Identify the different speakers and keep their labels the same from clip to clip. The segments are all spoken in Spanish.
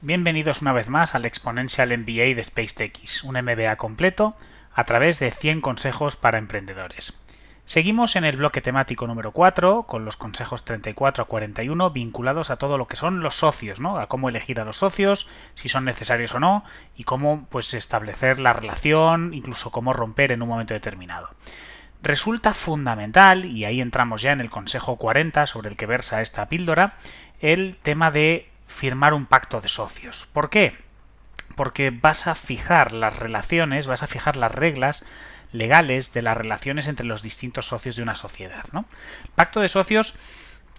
Speaker 1: Bienvenidos una vez más al Exponential MBA de SpaceTechis, un MBA completo a través de 100 consejos para emprendedores. Seguimos en el bloque temático número 4 con los consejos 34 a 41 vinculados a todo lo que son los socios, ¿no? A cómo elegir a los socios, si son necesarios o no, y cómo pues establecer la relación, incluso cómo romper en un momento determinado. Resulta fundamental, y ahí entramos ya en el consejo 40 sobre el que versa esta píldora, el tema de firmar un pacto de socios. ¿Por qué? Porque vas a fijar las relaciones, vas a fijar las reglas legales de las relaciones entre los distintos socios de una sociedad, ¿no? El pacto de socios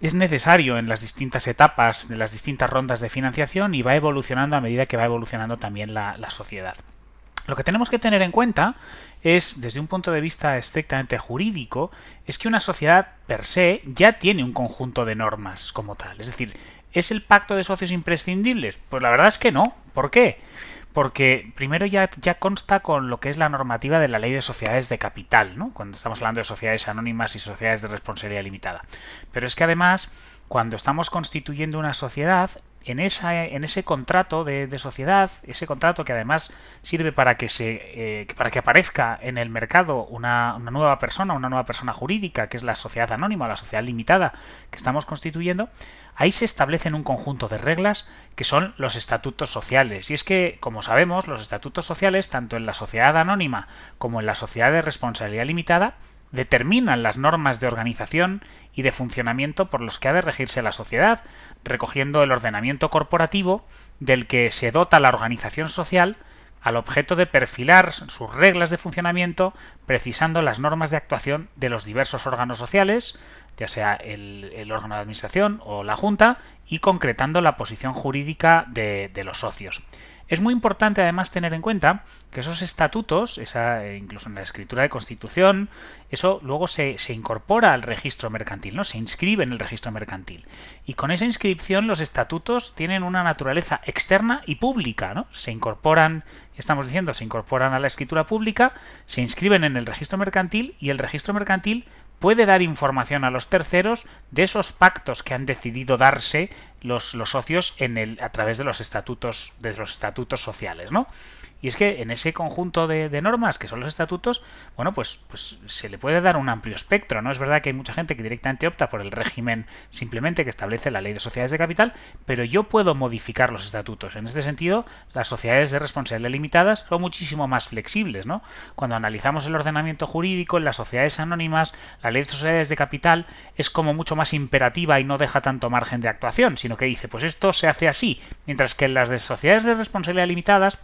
Speaker 1: es necesario en las distintas etapas de las distintas rondas de financiación y va evolucionando a medida que va evolucionando también la sociedad. Lo que tenemos que tener en cuenta es, desde un punto de vista estrictamente jurídico, es que una sociedad per se ya tiene un conjunto de normas como tal. Es decir, ¿es el pacto de socios imprescindible? Pues la verdad es que no. ¿Por qué? Porque primero ya consta con lo que es la normativa de la ley de sociedades de capital, ¿no? Cuando estamos hablando de sociedades anónimas y sociedades de responsabilidad limitada. Pero es que además, cuando estamos constituyendo una sociedad, en ese contrato de sociedad, ese contrato que además sirve para que aparezca en el mercado una nueva persona jurídica, que es la sociedad anónima, la sociedad limitada que estamos constituyendo, ahí se establecen un conjunto de reglas que son los estatutos sociales. Y es que, como sabemos, los estatutos sociales, tanto en la sociedad anónima como en la sociedad de responsabilidad limitada, determinan las normas de organización y de funcionamiento por los que ha de regirse la sociedad, recogiendo el ordenamiento corporativo del que se dota la organización social al objeto de perfilar sus reglas de funcionamiento, precisando las normas de actuación de los diversos órganos sociales, ya sea el órgano de administración o la Junta, y concretando la posición jurídica de los socios. Es muy importante además tener en cuenta que esos estatutos, incluso en la escritura de constitución, eso luego se incorpora al registro mercantil, ¿no? Se inscribe en el registro mercantil. Y con esa inscripción los estatutos tienen una naturaleza externa y pública, ¿no? Se incorporan a la escritura pública, se inscriben en el registro mercantil y el registro mercantil puede dar información a los terceros de esos pactos que han decidido darse los socios a través de los estatutos sociales, ¿no? Y es que en ese conjunto de normas que son los estatutos, bueno, pues se le puede dar un amplio espectro, ¿no? Es verdad que hay mucha gente que directamente opta por el régimen simplemente que establece la ley de sociedades de capital, pero yo puedo modificar los estatutos. En este sentido, las sociedades de responsabilidad limitadas son muchísimo más flexibles, ¿no? Cuando analizamos el ordenamiento jurídico en las sociedades anónimas, la ley de sociedades de capital es como mucho más imperativa y no deja tanto margen de actuación, sino que dice, pues esto se hace así, mientras que en las de sociedades de responsabilidad limitadas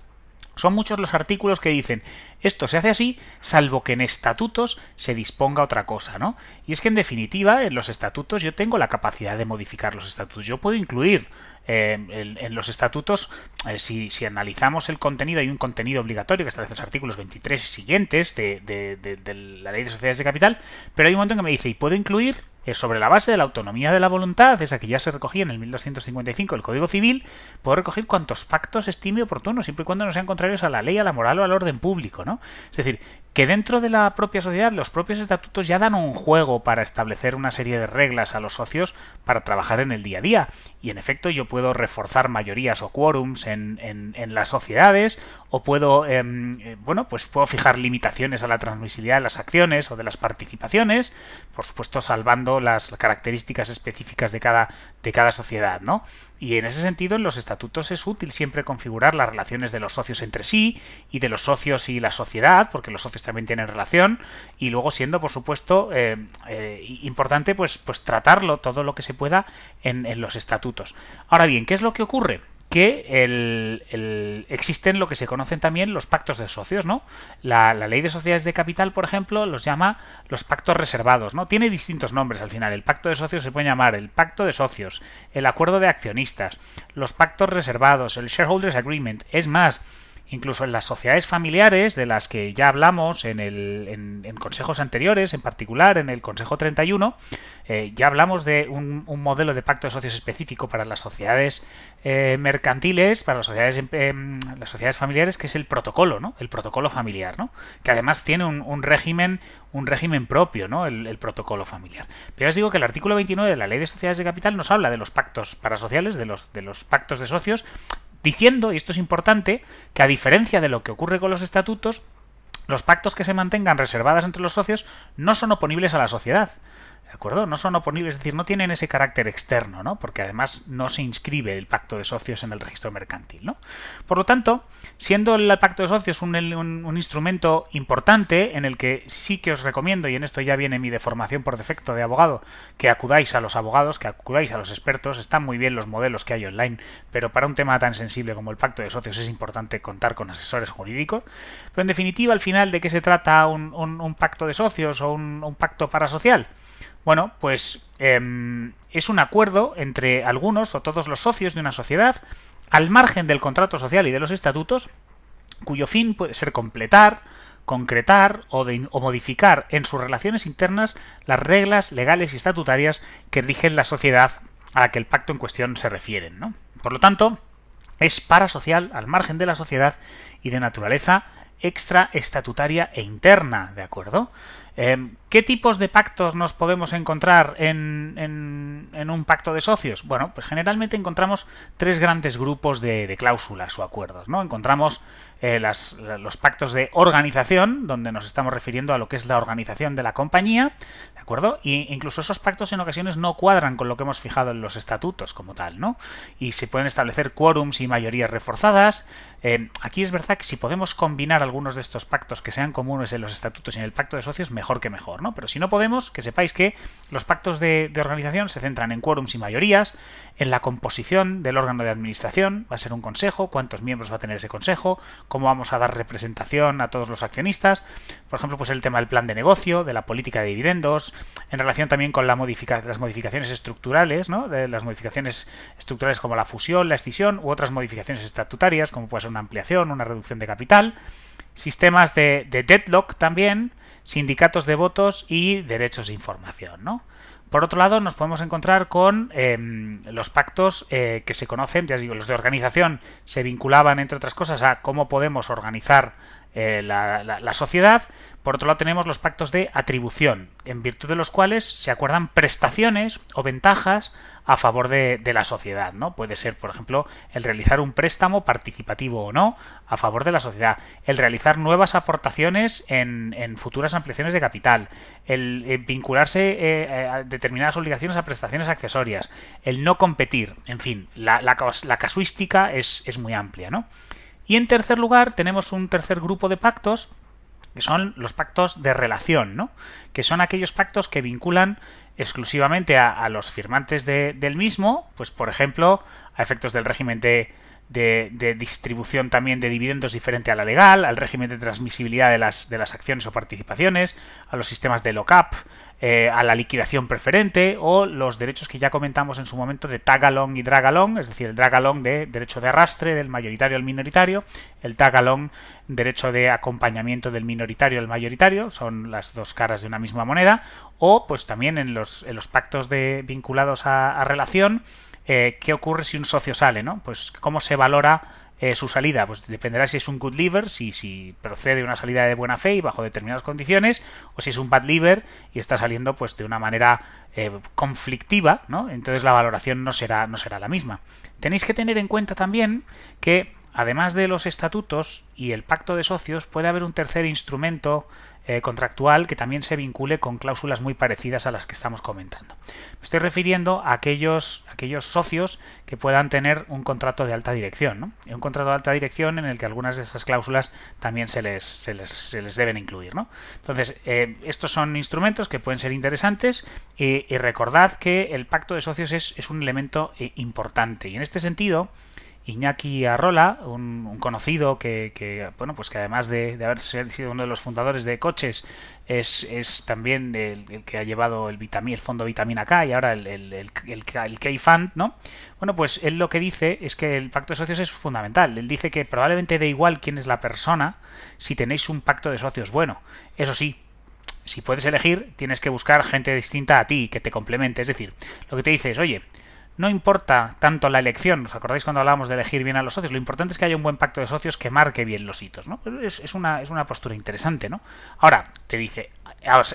Speaker 1: son muchos los artículos que dicen esto se hace así, salvo que en estatutos se disponga otra cosa, ¿no? Y es que en definitiva, en los estatutos yo tengo la capacidad de modificar los estatutos. Yo puedo incluir en los estatutos, si analizamos el contenido, hay un contenido obligatorio que establece los artículos 23 y siguientes de la ley de sociedades de capital, pero hay un momento en que me dice, y puedo incluir sobre la base de la autonomía de la voluntad, esa que ya se recogía en el 1255 del Código Civil, puedo recoger cuantos pactos estime oportunos, siempre y cuando no sean contrarios a la ley, a la moral o al orden público, ¿no? Es decir, que dentro de la propia sociedad los propios estatutos ya dan un juego para establecer una serie de reglas a los socios para trabajar en el día a día. Y en efecto yo puedo reforzar mayorías o quórums en las sociedades, o puedo puedo fijar limitaciones a la transmisibilidad de las acciones o de las participaciones, por supuesto salvando las características específicas de cada sociedad, ¿no? Y en ese sentido, en los estatutos es útil siempre configurar las relaciones de los socios entre sí y de los socios y la sociedad, porque los socios también tienen relación, y luego siendo, por supuesto, importante pues tratarlo todo lo que se pueda en los estatutos. Ahora bien, ¿qué es lo que ocurre? Que existen lo que se conocen también los pactos de socios, ¿no? La ley de sociedades de capital, por ejemplo, los llama los pactos reservados, ¿no? Tiene distintos nombres al final. El pacto de socios se puede llamar el pacto de socios, el acuerdo de accionistas, los pactos reservados, el shareholders agreement. Es más, incluso en las sociedades familiares, de las que ya hablamos en consejos anteriores, en particular en el consejo 31, ya hablamos de un modelo de pacto de socios específico para las sociedades mercantiles, para las sociedades familiares, que es el protocolo, ¿no? El protocolo familiar, ¿no? Que además tiene un régimen propio, ¿no? El protocolo familiar. Pero ya os digo que el artículo 29 de la Ley de Sociedades de Capital nos habla de los pactos parasociales, de los pactos de socios, diciendo, y esto es importante, que a diferencia de lo que ocurre con los estatutos, los pactos que se mantengan reservadas entre los socios no son oponibles a la sociedad. ¿De acuerdo? No son oponibles, es decir, no tienen ese carácter externo, ¿no? Porque además no se inscribe el pacto de socios en el registro mercantil, ¿no? Por lo tanto, siendo el pacto de socios un instrumento importante en el que sí que os recomiendo, y en esto ya viene mi deformación por defecto de abogado, que acudáis a los abogados, que acudáis a los expertos, están muy bien los modelos que hay online, pero para un tema tan sensible como el pacto de socios es importante contar con asesores jurídicos. Pero en definitiva, al final, ¿de qué se trata un pacto de socios o un pacto parasocial? Bueno, pues es un acuerdo entre algunos o todos los socios de una sociedad al margen del contrato social y de los estatutos, cuyo fin puede ser completar, concretar o modificar en sus relaciones internas las reglas legales y estatutarias que rigen la sociedad a la que el pacto en cuestión se refieren, ¿no? Por lo tanto, es parasocial al margen de la sociedad y de naturaleza extraestatutaria e interna, ¿de acuerdo? ¿Qué tipos de pactos nos podemos encontrar en un pacto de socios? Bueno, pues generalmente encontramos tres grandes grupos de cláusulas o acuerdos, ¿no? Encontramos los pactos de organización, donde nos estamos refiriendo a lo que es la organización de la compañía, ¿de acuerdo? Y incluso esos pactos en ocasiones no cuadran con lo que hemos fijado en los estatutos como tal, ¿no? Y se pueden establecer quórums y mayorías reforzadas. Aquí es verdad que si podemos combinar algunos de estos pactos que sean comunes en los estatutos y en el pacto de socios, mejor que mejor, ¿no? Pero si no podemos, que sepáis que los pactos de organización se centran en quórums y mayorías, en la composición del órgano de administración, va a ser un consejo, cuántos miembros va a tener ese consejo, cómo vamos a dar representación a todos los accionistas, por ejemplo, pues el tema del plan de negocio, de la política de dividendos, en relación también con las modificaciones estructurales, ¿no? De las modificaciones estructurales como la fusión, la escisión u otras modificaciones estatutarias, como puede ser una ampliación, una reducción de capital, sistemas de deadlock también, sindicatos de votos y derechos de información, ¿no? Por otro lado, nos podemos encontrar con los pactos que se conocen, ya digo, los de organización se vinculaban, entre otras cosas, a cómo podemos organizar la sociedad. Por otro lado, tenemos los pactos de atribución, en virtud de los cuales se acuerdan prestaciones o ventajas a favor de la sociedad, ¿no? Puede ser, por ejemplo, el realizar un préstamo participativo o no a favor de la sociedad, el realizar nuevas aportaciones en futuras ampliaciones de capital, el vincularse a determinadas obligaciones a prestaciones accesorias, el no competir, en fin, la casuística es muy amplia, ¿no? Y en tercer lugar tenemos un tercer grupo de pactos que son los pactos de relación, ¿no? Que son aquellos pactos que vinculan exclusivamente a los firmantes del mismo, pues por ejemplo, a efectos del régimen de distribución también de dividendos diferente a la legal, al régimen de transmisibilidad de las acciones o participaciones, a los sistemas de lock-up, a la liquidación preferente o los derechos que ya comentamos en su momento de tag-along y drag-along, es decir, el drag-along de derecho de arrastre del mayoritario al minoritario, el tag-along derecho de acompañamiento del minoritario al mayoritario, son las dos caras de una misma moneda, o pues también en los pactos vinculados a relación, ¿qué ocurre si un socio sale, ¿no? Pues cómo se valora su salida, pues dependerá si es un good liver, si procede una salida de buena fe y bajo determinadas condiciones, o si es un bad liver y está saliendo pues de una manera conflictiva, ¿no? Entonces la valoración no será la misma. Tenéis que tener en cuenta también que además de los estatutos y el pacto de socios, puede haber un tercer instrumento contractual que también se vincule con cláusulas muy parecidas a las que estamos comentando. Me estoy refiriendo a aquellos socios que puedan tener un contrato de alta dirección, ¿no? Y un contrato de alta dirección en el que algunas de estas cláusulas también se les deben incluir, ¿no? Entonces, estos son instrumentos que pueden ser interesantes y recordad que el pacto de socios es un elemento importante y en este sentido Iñaki Arrola, un conocido que además de haber sido uno de los fundadores de Coches, es también el que ha llevado el fondo Vitamina K y ahora el K-Fund, ¿no? Bueno, pues él lo que dice es que el pacto de socios es fundamental. Él dice que probablemente dé igual quién es la persona si tenéis un pacto de socios bueno. Eso sí, si puedes elegir, tienes que buscar gente distinta a ti que te complemente. Es decir, lo que te dice es, oye, no importa tanto la elección, ¿os acordáis cuando hablábamos de elegir bien a los socios? Lo importante es que haya un buen pacto de socios que marque bien los hitos, ¿no? Es una postura interesante, ¿no? Ahora, te dice,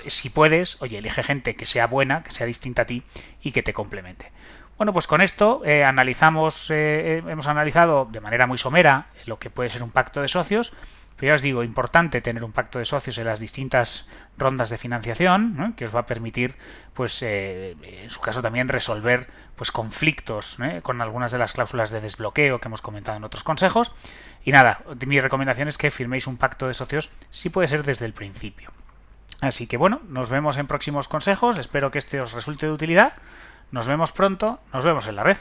Speaker 1: si puedes, oye, elige gente que sea buena, que sea distinta a ti y que te complemente. Bueno, pues con esto hemos analizado de manera muy somera lo que puede ser un pacto de socios. Pero ya os digo, importante tener un pacto de socios en las distintas rondas de financiación, ¿no? Que os va a permitir, pues, en su caso también resolver, pues, conflictos, ¿no? Con algunas de las cláusulas de desbloqueo que hemos comentado en otros consejos. Y nada, mi recomendación es que firméis un pacto de socios, si puede ser desde el principio. Así que bueno, nos vemos en próximos consejos. Espero que este os resulte de utilidad. Nos vemos pronto. Nos vemos en la red.